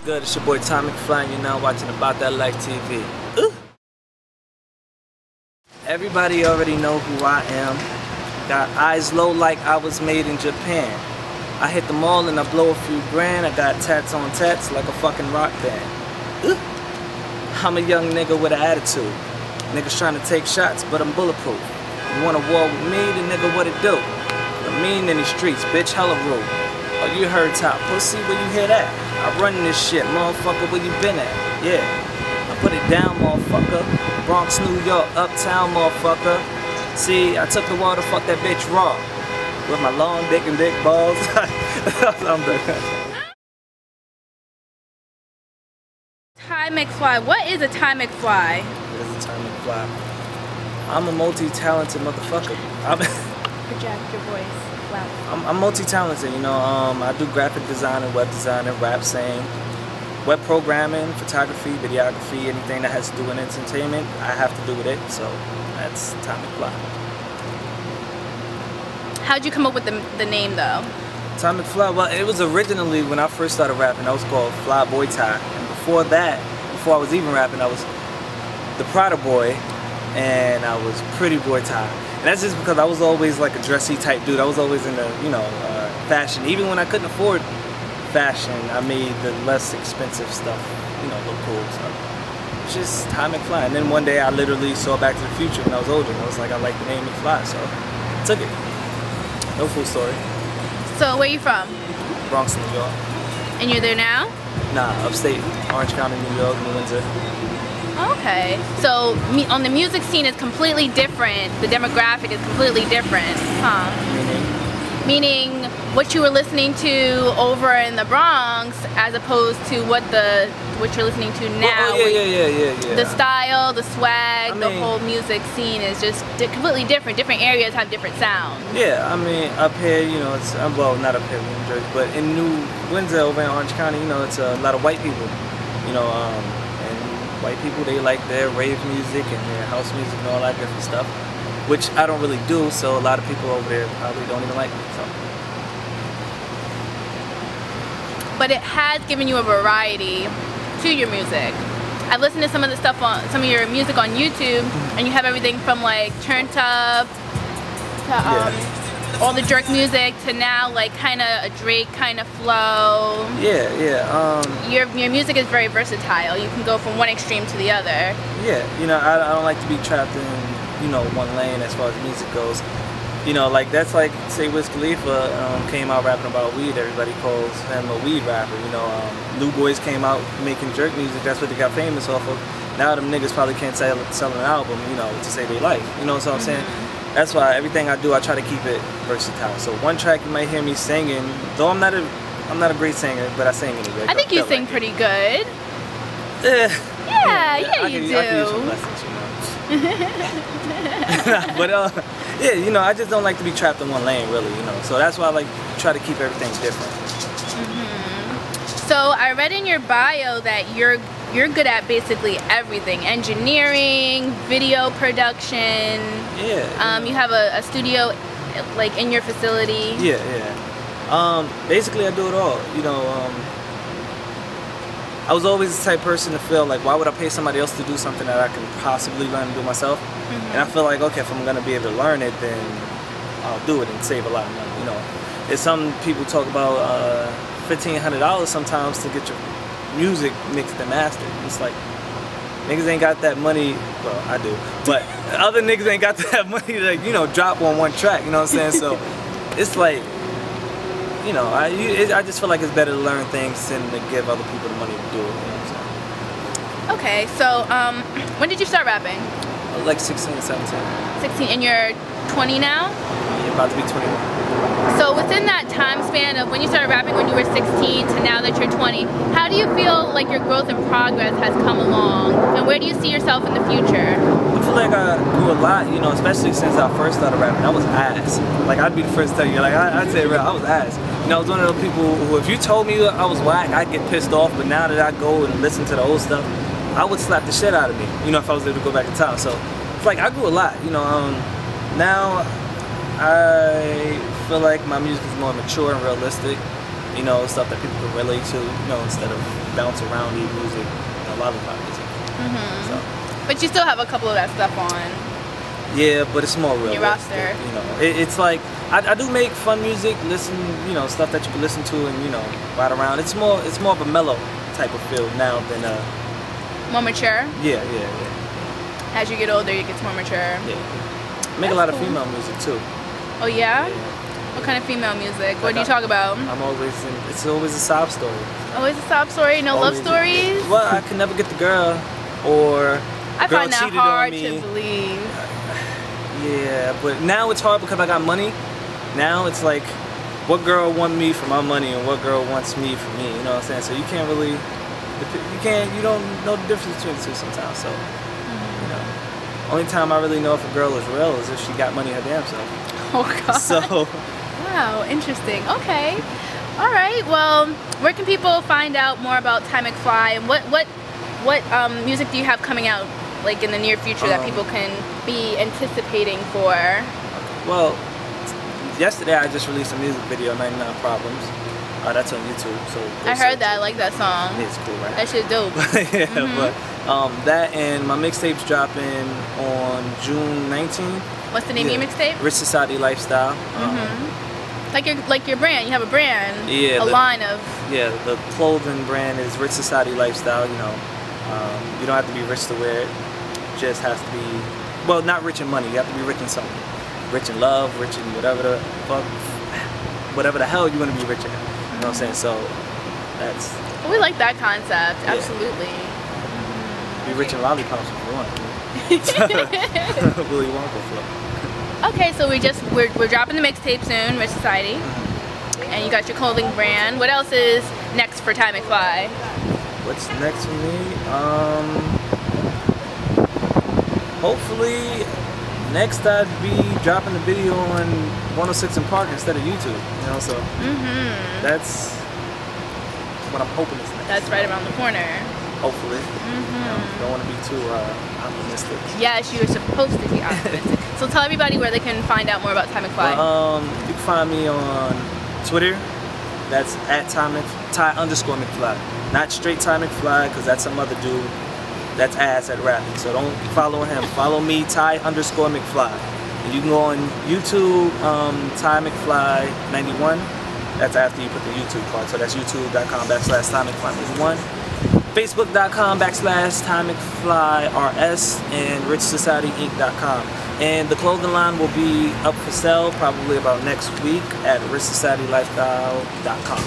good? It's your boy Ty Mcfly, and you're now watching AboutThatLifeTv. Everybody already know who I am. Got eyes low like I was made in Japan. I hit the mall and I blow a few grand. I got tats on tats like a fucking rock band. I'm a young nigga with an attitude. Niggas trying to take shots, but I'm bulletproof. You want a war with me, then nigga, what it do? I'm mean in these streets, bitch, hella rude. Oh, you heard top pussy, where you hear that? I run this shit, motherfucker, where you been at? Yeah, I put it down, motherfucker. Bronx, New York, uptown, motherfucker. See, I took the water, fuck that bitch raw. With my long dick and big balls. I'm done. Ty Mcfly. What is a Ty Mcfly? What is a Ty Mcfly? I'm a multi-talented motherfucker. Project your voice. Wow. I'm multi-talented, you know. I do graphic design, web design, rap, sing, web programming, photography, videography, anything that has to do with entertainment, I have to do with it. So that's Ty Mcfly. How'd you come up with the name though? Ty Mcfly, well, it was originally, when I first started rapping, I was called Fly Boy Ty. And before that, before I was even rapping, I was the Prada Boy, and I was Pretty Boy Ty. And that's just because I was always like a dressy type dude. I was always into, you know, fashion. Even when I couldn't afford fashion, I made the less expensive stuff, you know, look cool. So it's just Ty Mcfly. And then one day I literally saw Back to the Future when I was older, and I was like, I like the name McFly, so I took it. No full story. So where you from? Bronx, New York. And you're there now? Nah, upstate, Orange County, New York, New Windsor. Okay. So on the music scene it's completely different. The demographic is completely different, huh? Meaning what you were listening to over in the Bronx as opposed to what you're listening to now. Oh, yeah. The style, the swag, the whole music scene is just completely different. Different areas have different sounds. Yeah, I mean, up here, you know, it's, well, not up here in New Jersey, but in New Windsor, over in Orange County, you know, it's a lot of white people, you know, and white people, they like their rave music and their house music and all that different stuff, which I don't really do, so a lot of people over there probably don't even like me, so. But it has given you a variety to your music. I've listened to some of the stuff on some of your music on YouTube, and you have everything from like turned up to all the jerk music to now like kind of a Drake kind of flow. Your music is very versatile. You can go from one extreme to the other. Yeah, you know, I don't like to be trapped in, you know, one lane as far as music goes. You know, like that's like, say Wiz Khalifa came out rapping about weed. Everybody calls him a weed rapper. You know, New Boys came out making jerk music. That's what they got famous off of. Now them niggas probably can't sell an album, you know, to save their life. You know what I'm saying? That's why everything I do, I try to keep it versatile. So one track you might hear me singing, though I'm not a great singer, but I sing anyway. I think you sing pretty good. Yeah, you do. I can use some lessons, you know. But yeah, you know, I just don't like to be trapped in one lane, really, you know. So that's why I like try to keep everything different. So I read in your bio that you're good at basically everything: engineering, video production. Yeah. You have a studio, like in your facility. Yeah. Basically, I do it all. You know, I was always the type of person to feel like, why would I pay somebody else to do something that I can possibly learn to do myself? And I feel like, okay, if I'm gonna be able to learn it, then I'll do it and save a lot of money. You know, it's some people talk about $1,500 sometimes to get your music mixed and mastered. It's like niggas ain't got that money. Well, I do, but other niggas ain't got that money to, you know, drop on one track. You know what I'm saying? So it's like, you know, I just feel like it's better to learn things than to give other people the money to do it. You know what I'm saying? Okay, so when did you start rapping? Like 16, 17. 16, and you're 20 now? You're about to be 21. So within that time span of when you started rapping when you were 16 to now that you're 20, how do you feel like your growth and progress has come along? And where do you see yourself in the future? I feel like I grew a lot, you know, especially since I first started rapping. I was ass. Like, I'd be the first to tell you, like, I'd say real, I was ass. You know, I was one of those people who, if you told me I was whack, I'd get pissed off, but now that I go and listen to the old stuff, I would slap the shit out of me, you know, if I was able to go back in time. So it's like I grew a lot, you know. Now I feel like my music is more mature and realistic. You know, stuff that people can relate to. You know, instead of bounce around music, you know, lollipop music. So. But you still have a couple of that stuff on. Yeah, but it's more real. Your roster. You know, it's like I do make fun music, you know, stuff that you can listen to and you know ride around. It's more of a mellow type of feel now than more mature. Yeah. As you get older, it gets more mature. Yeah. Make a lot of female music too. Oh yeah? What kind of female music? What do you talk about? It's always a sob story. Always a sob story? No love stories? Well, I can never get the girl, or I girl find that cheated hard on me. to believe. Yeah, but now it's hard because I got money. Now it's like, what girl wants me for my money and what girl wants me for me, you know what I'm saying? So you can't really, you don't know the difference between the two sometimes, so, you know. Only time I really know if a girl is real is if she got money her damn self. Oh God. So. Wow, interesting. Okay. All right, well, where can people find out more about Ty Mcfly, and what music do you have coming out like in the near future that people can be anticipating for? Well, yesterday I just released a music video, 99 Problems. That's on YouTube. So I heard that. I like that song. Yeah, it's cool, right? That shit's dope. Yeah, but that and my mixtape's dropping on June 19th. What's the name of your mixtape? Rich Society Lifestyle. Like your brand. You have a brand. Yeah. Line of. Yeah, the clothing brand is Rich Society Lifestyle. You know, you don't have to be rich to wear it. Just has to be, well, not rich in money. You have to be rich in something. Rich in love, rich in whatever the hell you want to be rich in. You know what I'm saying? So that's. We like that concept. Yeah. Absolutely. Be rich in lollipops if you want. Willy Wonka flow. Okay, so we're dropping the mixtape soon, Rich Society, and you got your clothing brand. What else is next for Ty Mcfly? What's next for me? Hopefully, next I'd be dropping the video on 106 in Park instead of YouTube. You know, so that's what I'm hoping is next. That's right around the corner. Hopefully. Don't want to be too optimistic. Yes, you were supposed to be optimistic. So tell everybody where they can find out more about Ty Mcfly. You can find me on Twitter. That's at Ty_McFly. Not straight Ty Mcfly, because that's some other dude that's ass at rapping. So don't follow him. Follow me, Ty_McFly. And you can go on YouTube, Ty Mcfly 91. That's after you put the YouTube part. So that's youtube.com/Ty Mcfly 91. Facebook.com/Ty Mcfly RS, and RichSocietyInc.com. And the clothing line will be up for sale probably about next week at RichSocietyLifestyle.com.